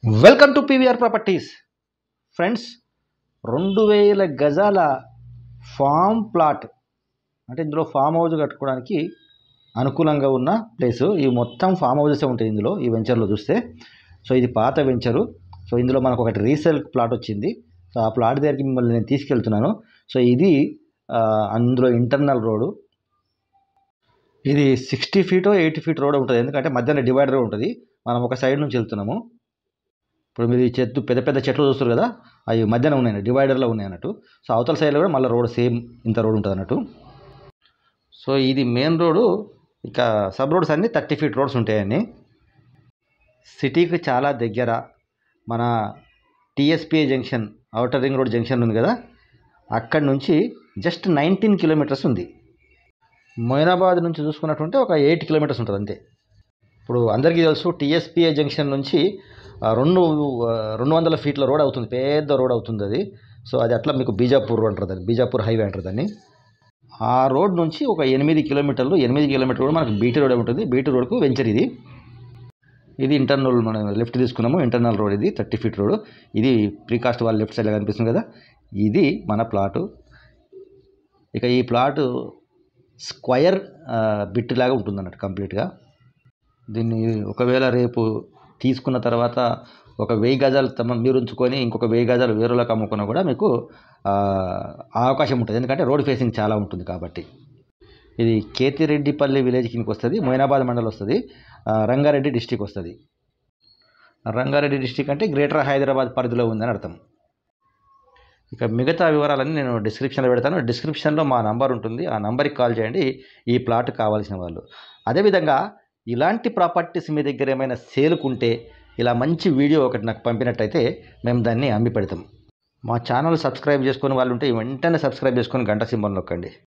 Welcome to PVR properties. Friends, 2000 గజాల form plot, అంటే ఇందులో ఫామ్ హౌస్ కట్టుకోవడానికి అనుకూలంగా ఉన్న ప్లేసు. ఇవి మొత్తం ఫామ్ హౌసెస్ ఉంటాయి ఇందులో, ఈ వెంచర్లో చూస్తే. సో ఇది పాత వెంచరు. సో ఇందులో మనకు ఒకటి రీసేల్ ప్లాట్ వచ్చింది. సో ఆ ప్లాట్ దగ్గరికి మిమ్మల్ని నేను తీసుకెళ్తున్నాను. సో ఇది అందులో ఇంటర్నల్ రోడ్డు. ఇది 60 ఫీటో 80 ఫీట్ రోడ్ ఉంటుంది, ఎందుకంటే మధ్యలో డివైడర్ ఉంటుంది. మనం ఒక సైడ్ నుంచి వెళ్తున్నాము. ఇప్పుడు మీరు ఈ చెట్టు పెద్ద పెద్ద చెట్లు చూస్తారు కదా, అవి మధ్యన ఉన్నాయి, డివైడర్లో ఉన్నాయి అన్నట్టు. సో అవతల సైడ్లో కూడా మళ్ళీ రోడ్ సేమ్ ఇంత రోడ్ ఉంటుంది అన్నట్టు. సో ఇది మెయిన్ రోడ్డు. ఇక సబ్ రోడ్స్ అన్నీ 30 ఫీట్ రోడ్స్ ఉంటాయని. సిటీకి చాలా దగ్గర. మన TSPA junction, outer ring road junction ఉంది కదా, అక్కడి నుంచి జస్ట్ 19 కిలోమీటర్స్ ఉంది. మొయినాబాద్ నుంచి చూసుకున్నట్టుంటే ఒక 8 కిలోమీటర్స్ ఉంటుంది అంతే. ఇప్పుడు అందరికీ తెలుసు, టీఎస్పీఏ జంక్షన్ నుంచి 200 ఫీట్ల రోడ్ అవుతుంది, పెద్ద రోడ్ అవుతుంది అది. సో అది అట్లా మీకు బీజాపూర్ అంటారు దాన్ని, బీజాపూర్ హైవే అంటారు దాన్ని. ఆ రోడ్ నుంచి ఒక 8 కిలోమీటర్లు కూడా మనకు బీటీ రోడ్ ఉంటుంది. బీటీ రోడ్కు వెంచర్ ఇది. ఇది ఇంటర్నల్, మనం లెఫ్ట్ తీసుకున్నాము, ఇంటర్నల్ రోడ్ ఇది, 30 ఫీట్ రోడ్. ఇది ప్రీకాస్ట్ వాళ్ళ లెఫ్ట్ సైడ్లో కనిపిస్తుంది కదా, ఇది మన ప్లాటు. ఇక ఈ ప్లాటు స్క్వయర్ బిట్ లాగా ఉంటుంది అన్నట్టు కంప్లీట్గా. దీన్ని ఒకవేళ రేపు తీసుకున్న తర్వాత ఒక 1000 గజాలు మీరు ఉంచుకొని ఇంకొక 1000 గజాలు వేరేలోకి అమ్ముకున్నా కూడా మీకు అవకాశం ఉంటుంది, ఎందుకంటే రోడ్ ఫేసింగ్ చాలా ఉంటుంది కాబట్టి. ఇది కేతిరెడ్డిపల్లి విలేజ్ కిందకి వస్తుంది, మొయినాబాద్ మండల్ వస్తుంది, రంగారెడ్డి డిస్టిక్ వస్తుంది. రంగారెడ్డి డిస్టిక్ అంటే గ్రేటర్ హైదరాబాద్ పరిధిలో ఉందని అర్థం. ఇక మిగతా వివరాలన్నీ నేను డిస్క్రిప్షన్లో పెడతాను. డిస్క్రిప్షన్లో మా నంబర్ ఉంటుంది, ఆ నంబర్కి కాల్ చేయండి ఈ ప్లాట్ కావాల్సిన వాళ్ళు. అదేవిధంగా ఇలాంటి ప్రాపర్టీస్ మీ దగ్గర ఏమైనా సేలుకుంటే ఇలా మంచి వీడియో ఒకటి నాకు పంపినట్టయితే మేము దాన్ని అమ్మి పెడతాం. మా ఛానల్ సబ్స్క్రైబ్ చేసుకుని వాళ్ళు ఉంటే వెంటనే సబ్స్క్రైబ్ చేసుకొని గంట సింబల్ నొక్కండి.